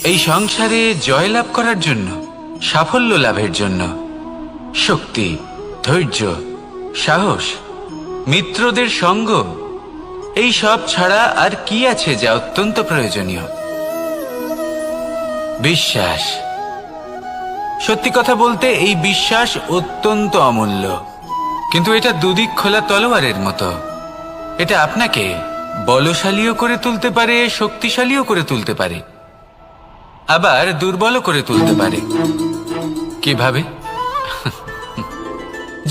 এই সংসারে জয়লাভ করার জন্য, সাফল্য লাভের জন্য শক্তি, ধৈর্য, সাহস, মিত্রদের সঙ্গ, এই সব ছাড়া আর কি আছে যা অত্যন্ত প্রয়োজনীয়? বিশ্বাস। সত্যি কথা বলতে এই বিশ্বাস অত্যন্ত অমূল্য, কিন্তু এটা দুদিক খোলা তলোয়ারের মতো। এটা আপনাকে বলশালীও করে তুলতে পারে, শক্তিশালীও করে তুলতে পারে, আবার দুর্বলও করে তুলতে পারে। কিভাবে?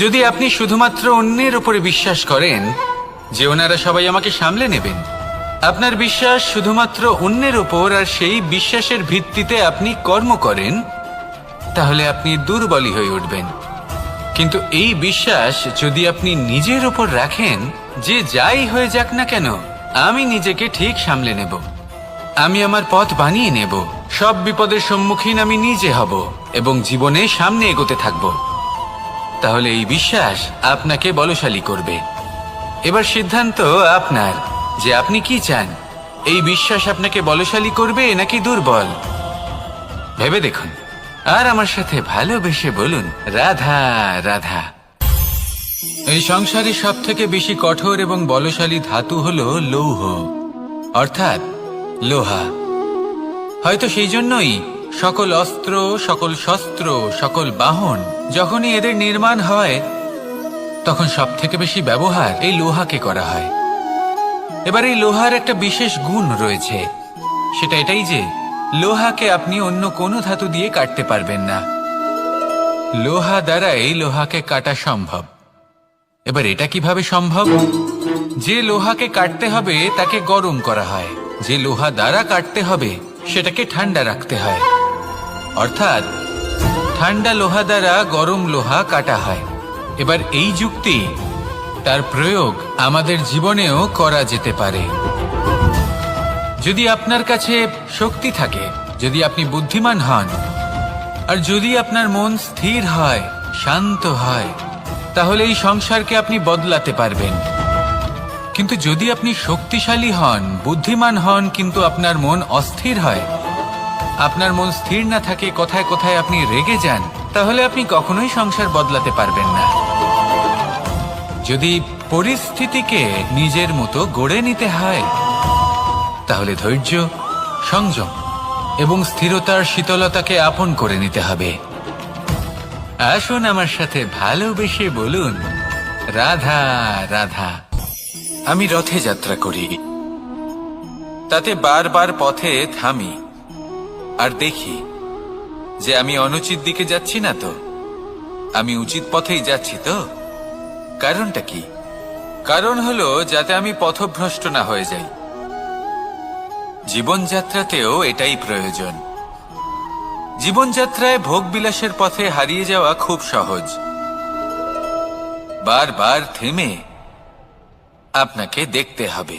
যদি আপনি শুধুমাত্র অন্যের উপরে বিশ্বাস করেন যে ওনারা সবাই আমাকে সামলে নেবেন, আপনার বিশ্বাস শুধুমাত্র অন্যের উপর, আর সেই বিশ্বাসের ভিত্তিতে আপনি কর্ম করেন, তাহলে আপনি দুর্বলই হয়ে উঠবেন। কিন্তু এই বিশ্বাস যদি আপনি নিজের উপর রাখেন যে যাই হয়ে যাক না কেন, আমি নিজেকে ঠিক সামলে নেব, আমি আমার পথ বানিয়ে নেব, সব বিপদের সম্মুখীন আমি নিজে হব এবং জীবনে সামনে এগোতে থাকব, তাহলে এই বিশ্বাস আপনাকে বলশালী করবে। এবার সিদ্ধান্ত আপনার যে আপনি কি চান। এই বিশ্বাস আপনাকে বলশালী করবে নাকি দুর্বল? ভেবে দেখুন, আর আমার সাথে ভালোবেসে বলুন, রাধা রাধা। এই সংসারে সব থেকে বেশি কঠোর এবং বলশালী ধাতু হলো লৌহ, অর্থাৎ লোহা। হয়তো সেই জন্যই সকল অস্ত্র, সকল শস্ত্র, সকল বাহন যখনই এদের নির্মাণ হয়, তখন সব থেকে বেশি ব্যবহার এই লোহাকে করা হয়। এবার এই লোহার একটা বিশেষ গুণ রয়েছে, সেটা এটাই যে লোহাকে আপনি অন্য কোনো ধাতু দিয়ে কাটতে পারবেন না। লোহা দ্বারা এই লোহাকে কাটা সম্ভব। এবার এটা কিভাবে সম্ভব? যে লোহাকে কাটতে হবে তাকে গরম করা হয়, যে লোহা দ্বারা কাটতে হবে সেটাকে ঠান্ডা রাখতে হয়, অর্থাৎ ঠান্ডা লোহা দ্বারা গরম লোহা কাটা হয়। এবার এই যুক্তি, তার প্রয়োগ আমাদের জীবনেও করা যেতে পারে। যদি আপনার কাছে শক্তি থাকে, যদি আপনি বুদ্ধিমান হন, আর যদি আপনার মন স্থির হয়, শান্ত হয়, তাহলে এই সংসারকে আপনি বদলাতে পারবেন। কিন্তু যদি আপনি শক্তিশালী হন, বুদ্ধিমান হন, কিন্তু আপনার মন অস্থির হয়, আপনার মন স্থির না থাকে, কোথায় কোথায় আপনি রেগে যান, তাহলে আপনি কখনোই সংসার বদলাতে পারবেন না। যদি পরিস্থিতিকে নিজের মতো গড়ে নিতে হয়, তাহলে ধৈর্য, সংযম এবং স্থিরতার শীতলতাকে আপন করে নিতে হবে। আসুন আমার সাথে ভালোবেসে বলুন, রাধা রাধা। আমি রথে যাত্রা করি, তাতে বারবার পথে থামি আর দেখি যে আমি অনুচিত দিকে যাচ্ছি না তো, আমি উচিত পথেই যাচ্ছি তো। কারণটা কি? কারণ হলো যাতে আমি পথভ্রষ্ট না হয়ে যাই। জীবনযাত্রাতেও এটাই প্রয়োজন। জীবনযাত্রায় ভোগবিলাসের পথে হারিয়ে যাওয়া খুব সহজ। বারবার থেমে আপনাকে দেখতে হবে,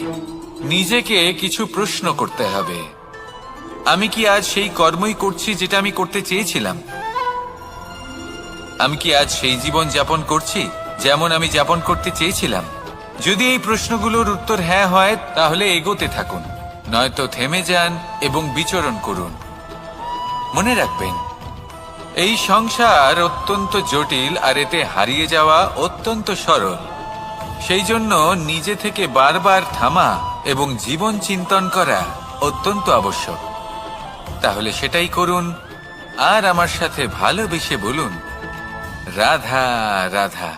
নিজেকে কিছু প্রশ্ন করতে হবে। আমি কি আজ সেই কর্মই করছি যেটা আমি করতে চেয়েছিলাম? আমি কি আজ সেই জীবন যাপন করছি যেমন আমি যাপন করতে চেয়েছিলাম? যদি এই প্রশ্নগুলোর উত্তর হ্যাঁ হয়, তাহলে এগোতে থাকুন, নয়তো থেমে যান এবং বিচরণ করুন। মনে রাখবেন, এই সংসার অত্যন্ত জটিল, আর এতে হারিয়ে যাওয়া অত্যন্ত সরল। সেই জন্য নিজে থেকে বারবার থামা এবং জীবন চিন্তন করা অত্যন্ত আবশ্যক। তাহলে সেটাই করুন, আর আমার সাথে ভালোবেসে বলুন, রাধা রাধা।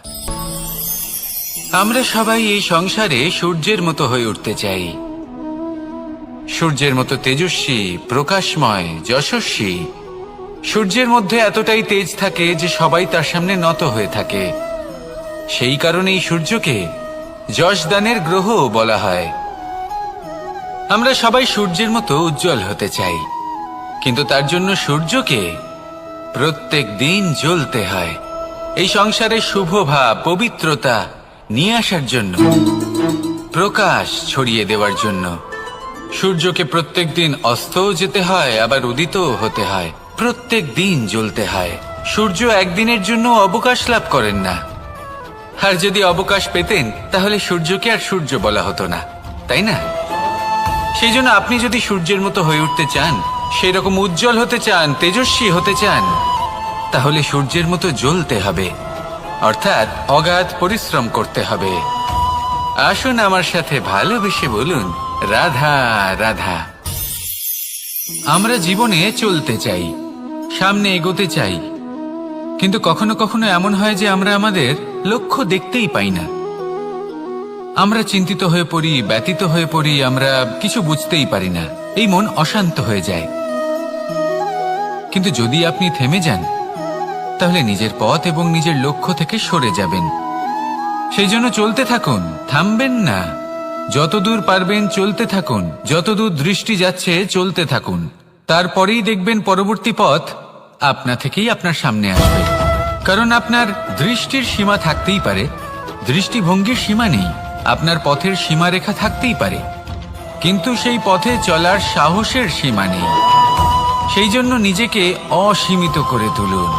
আমরা সবাই এই সংসারে সূর্যের মতো হয়ে উঠতে চাই, সূর্যের মতো তেজস্বী, প্রকাশময়, যশস্বী। সূর্যের মধ্যে এতটাই তেজ থাকে যে সবাই তার সামনে নত হয়ে থাকে। সেই কারণেই সূর্যকে যশদানের গ্রহ বলা হয়। আমরা সবাই সূর্যের মতো উজ্জ্বল হতে চাই, কিন্তু তার জন্য সূর্যকে প্রত্যেক দিন জ্বলতে হয়। এই সংসারে শুভ ভাব, পবিত্রতা নিয়ে আসার জন্য, প্রকাশ ছড়িয়ে দেওয়ার জন্য সূর্যকে প্রত্যেক দিন অস্তও যেতে হয়, আবার উদিতও হতে হয়, প্রত্যেক দিন জ্বলতে হয়। সূর্য একদিনের জন্য অবকাশ লাভ করেন না, আর যদি অবকাশ পেতেন তাহলে সূর্যকে আর সূর্য বলা হতো না, তাই না? সেই জন্য আপনি যদি সূর্যের মতো হয়ে উঠতে চান, সেই রকম উজ্জ্বল হতে চান, তেজস্বী হতে চান, তাহলে সূর্যের মতো জ্বলতে হবে, অর্থাৎ অগাধ পরিশ্রম করতে হবে। আসুন আমার সাথে ভালোবেসে বলুন, রাধা রাধা। আমরা জীবনে চলতে চাই, সামনে এগোতে চাই, কিন্তু কখনো কখনো এমন হয় যে আমরা আমাদের লক্ষ্য দেখতেই পাই না। আমরা চিন্তিত হয়ে পড়ি, ব্যতীত হয়ে পড়ি, আমরা কিছু বুঝতেই পারি না, এই মন অশান্ত হয়ে যায়। কিন্তু যদি আপনি থেমে যান, তাহলে নিজের পথ এবং নিজের লক্ষ্য থেকে সরে যাবেন। সেই জন্য চলতে থাকুন, থামবেন না। যতদূর পারবেন চলতে থাকুন, যতদূর দৃষ্টি যাচ্ছে চলতে থাকুন। তারপরেই দেখবেন পরবর্তী পথ আপনা থেকেই আপনার সামনে আসবে। কারণ আপনার দৃষ্টির সীমা থাকতেই পারে, দৃষ্টিভঙ্গির সীমা নেই। আপনার পথের সীমারেখা থাকতেই পারে, কিন্তু সেই পথে চলার সাহসের সীমা নেই। সেই জন্য নিজেকে অসীমিত করে তুলুন।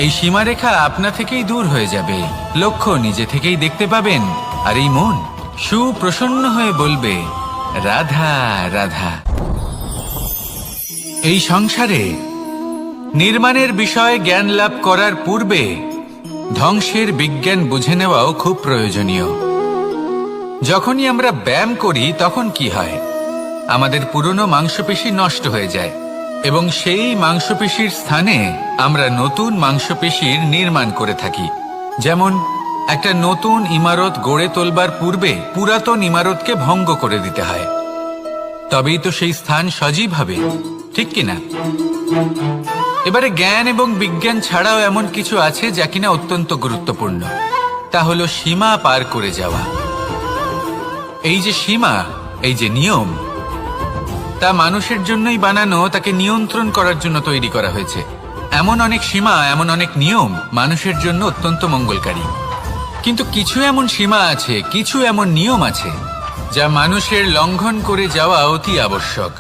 এই সীমারেখা আপনা থেকেই দূর হয়ে যাবে, লক্ষ্য নিজে থেকেই দেখতে পাবেন, আর এই মন সুপ্রসন্ন হয়ে বলবে, রাধা রাধা। এই সংসারে নির্মাণের বিষয়ে জ্ঞান লাভ করার পূর্বে ধ্বংসের বিজ্ঞান বুঝে নেওয়াও খুব প্রয়োজনীয়। যখনই আমরা ব্যায়াম করি তখন কি হয়? আমাদের পুরনো মাংসপেশি নষ্ট হয়ে যায় এবং সেই মাংসপেশির স্থানে আমরা নতুন মাংসপেশির নির্মাণ করে থাকি। যেমন একটা নতুন ইমারত গড়ে তোলবার পূর্বে পুরাতন ইমারতকে ভঙ্গ করে দিতে হয়, তবেই তো সেই স্থান সজীব হবে, ঠিক কিনা? এবারে জ্ঞান এবং বিজ্ঞান ছাড়াও এমন কিছু আছে যা কিনা অত্যন্ত গুরুত্বপূর্ণ। তা হলো সীমা পার করে যাওয়া। এই যে সীমা, এই যে নিয়ম, তা মানুষের জন্যই বানানো, তাকে নিয়ন্ত্রণ করার জন্য তৈরি করা হয়েছে। এমন অনেক সীমা, এমন অনেক নিয়ম মানুষের জন্য অত্যন্ত মঙ্গলকারী। কিন্তু কিছু এমন সীমা আছে, কিছু এমন নিয়ম আছে যা মানুষের লঙ্ঘন করে যাওয়া অতি আবশ্যক।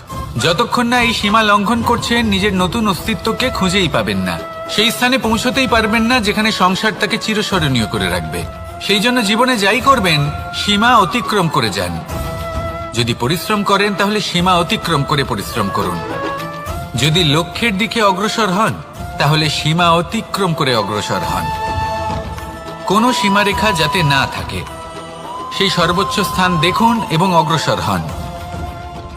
যতক্ষণ না এই সীমা লঙ্ঘন করছেন, নিজের নতুন অস্তিত্বকে খুঁজেই পাবেন না, সেই স্থানে পৌঁছতেই পারবেন না যেখানে সংসার তাকে চিরস্মরণীয় করে রাখবে। সেই জন্য জীবনে যাই করবেন, সীমা অতিক্রম করে যান। যদি পরিশ্রম করেন তাহলে সীমা অতিক্রম করে পরিশ্রম করুন। যদি লক্ষ্যের দিকে অগ্রসর হন তাহলে সীমা অতিক্রম করে অগ্রসর হন। কোনো সীমারেখা যাতে না থাকে, সেই সর্বোচ্চ স্থান দেখুন এবং অগ্রসর হন।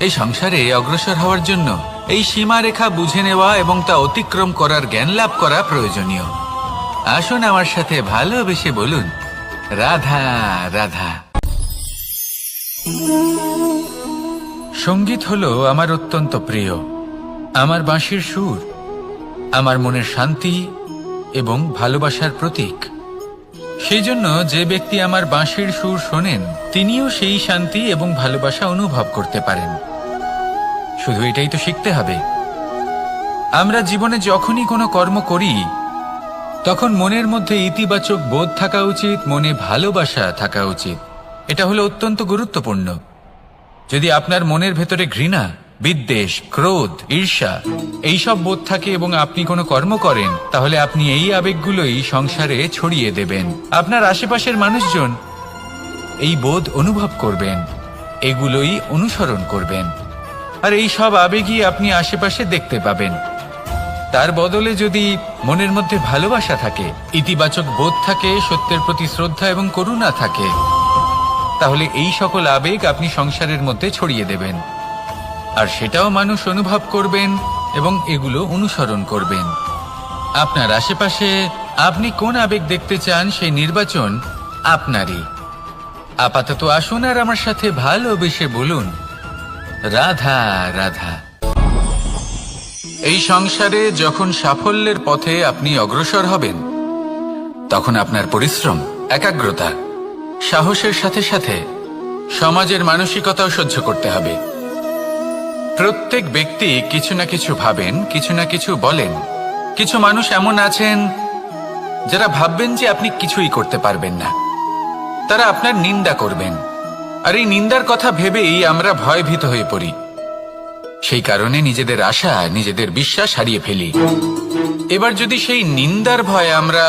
এই সংসারে অগ্রসর হওয়ার জন্য এই সীমারেখা বুঝে নেওয়া এবং তা অতিক্রম করার জ্ঞান লাভ করা প্রয়োজনীয়। আসুন আমার সাথে ভালোবেসে বলুন, রাধা রাধা। সঙ্গীত হলো আমার অত্যন্ত প্রিয়। আমার বাঁশির সুর আমার মনের শান্তি এবং ভালোবাসার প্রতীক। সেই জন্য যে ব্যক্তি আমার বাঁশির সুর শোনেন, তিনিও সেই শান্তি এবং ভালোবাসা অনুভব করতে পারেন। শুধু এটাই তো শিখতে হবে। আমরা জীবনে যখনই কোনো কর্ম করি, তখন মনের মধ্যে ইতিবাচক বোধ থাকা উচিত, মনে ভালোবাসা থাকা উচিত। এটা হলো অত্যন্ত গুরুত্বপূর্ণ। যদি আপনার মনের ভেতরে ঘৃণা, বিদ্বেষ, ক্রোধ, ঈর্ষা এইসব বোধ থাকে এবং আপনি কোনো কর্ম করেন, তাহলে আপনি এই আবেগগুলোই সংসারে ছড়িয়ে দেবেন। আপনার আশেপাশের মানুষজন এই বোধ অনুভব করবেন, এগুলোই অনুসরণ করবেন, আর এই সব আবেগই আপনি আশেপাশে দেখতে পাবেন। তার বদলে যদি মনের মধ্যে ভালোবাসা থাকে, ইতিবাচক বোধ থাকে, সত্যের প্রতি শ্রদ্ধা এবং করুণা থাকে, তাহলে এই সকল আবেগ আপনি সংসারের মধ্যে ছড়িয়ে দেবেন, আর সেটাও মানুষ অনুভব করবেন এবং এগুলো অনুসরণ করবেন। আপনার আশেপাশে আপনি কোন আবেগ দেখতে চান, সেই নির্বাচন আপনারই। আপাতত আসুন আর আমার সাথে ভালোবেসে বলুন, রাধা রাধা। এই সংসারে যখন সাফল্যের পথে আপনি অগ্রসর হবেন, তখন আপনার পরিশ্রম, একাগ্রতা, সাহসের সাথে সাথে সমাজের মানসিকতাও সহ্য করতে হবে। প্রত্যেক ব্যক্তি কিছু না কিছু ভাবেন, কিছু না কিছু বলেন। কিছু মানুষ এমন আছেন যারা ভাববেন যে আপনি কিছুই করতে পারবেন না, তারা আপনার নিন্দা করবেন, আর এই নিন্দার কথা ভেবেই আমরা ভয়ভীত হয়ে পড়ি। সেই কারণে নিজেদের আশা, নিজেদের বিশ্বাস হারিয়ে ফেলি। এবার যদি সেই নিন্দার ভয়ে আমরা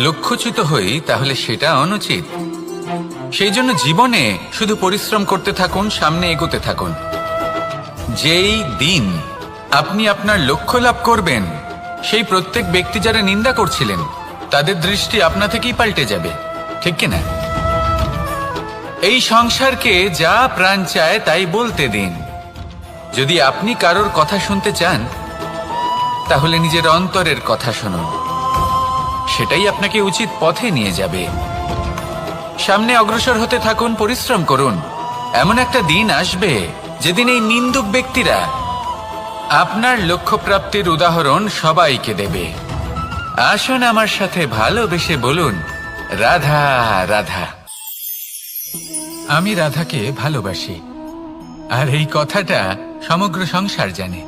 লক্ষ্যচ্যুত হই, তাহলে সেটা অনুচিত। সেই জন্য জীবনে শুধু পরিশ্রম করতে থাকুন, সামনে এগোতে থাকুন। যেই দিন আপনি আপনার লক্ষ্য লাভ করবেন, সেই প্রত্যেক ব্যক্তি যারা নিন্দা করছিলেন তাদের দৃষ্টি আপনা থেকেই পাল্টে যাবে, ঠিক কিনা? এই সংসারকে যা প্রাণ চায় তাই বলতে দিন। যদি আপনি কারোর কথা শুনতে চান, তাহলে নিজের অন্তরের কথা শুনুন, সেটাই আপনাকে উচিত পথে নিয়ে যাবে। সামনে অগ্রসর হতে থাকুন, পরিশ্রম করুন। এমন একটা দিন আসবে যেদিন এই নিন্দুক ব্যক্তিরা আপনার লক্ষ্য প্রাপ্তির উদাহরণ সবাইকে দেবে। আসুন আমার সাথে ভালোবেসে বলুন, রাধা রাধা। আমি রাধাকে ভালোবাসি, আর এই কথাটা সমগ্র সংসার জানে।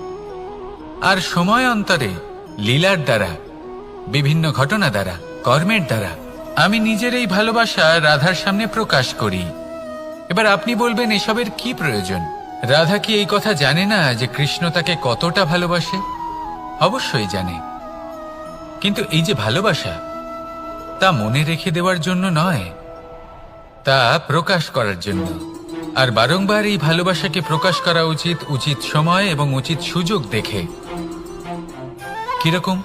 আর সময় অন্তরে লীলার দ্বারা, বিভিন্ন ঘটনা দ্বারা, কর্মের দ্বারা আমি নিজের এই ভালোবাসা রাধার সামনে প্রকাশ করি। এবার আপনি বলবেন, এসবের কি প্রয়োজন? রাধা কি এই কথা জানে না যে কৃষ্ণ তাকে কতটা ভালোবাসে? অবশ্যই জানে, কিন্তু এই যে ভালোবাসা, তা মনে রেখে দেওয়ার জন্য নয়, তা প্রকাশ করার জন্য। আর বারংবার এই ভালোবাসাকে প্রকাশ করা উচিত, উচিত সময় এবং উচিত সুযোগ দেখে। কিরকম?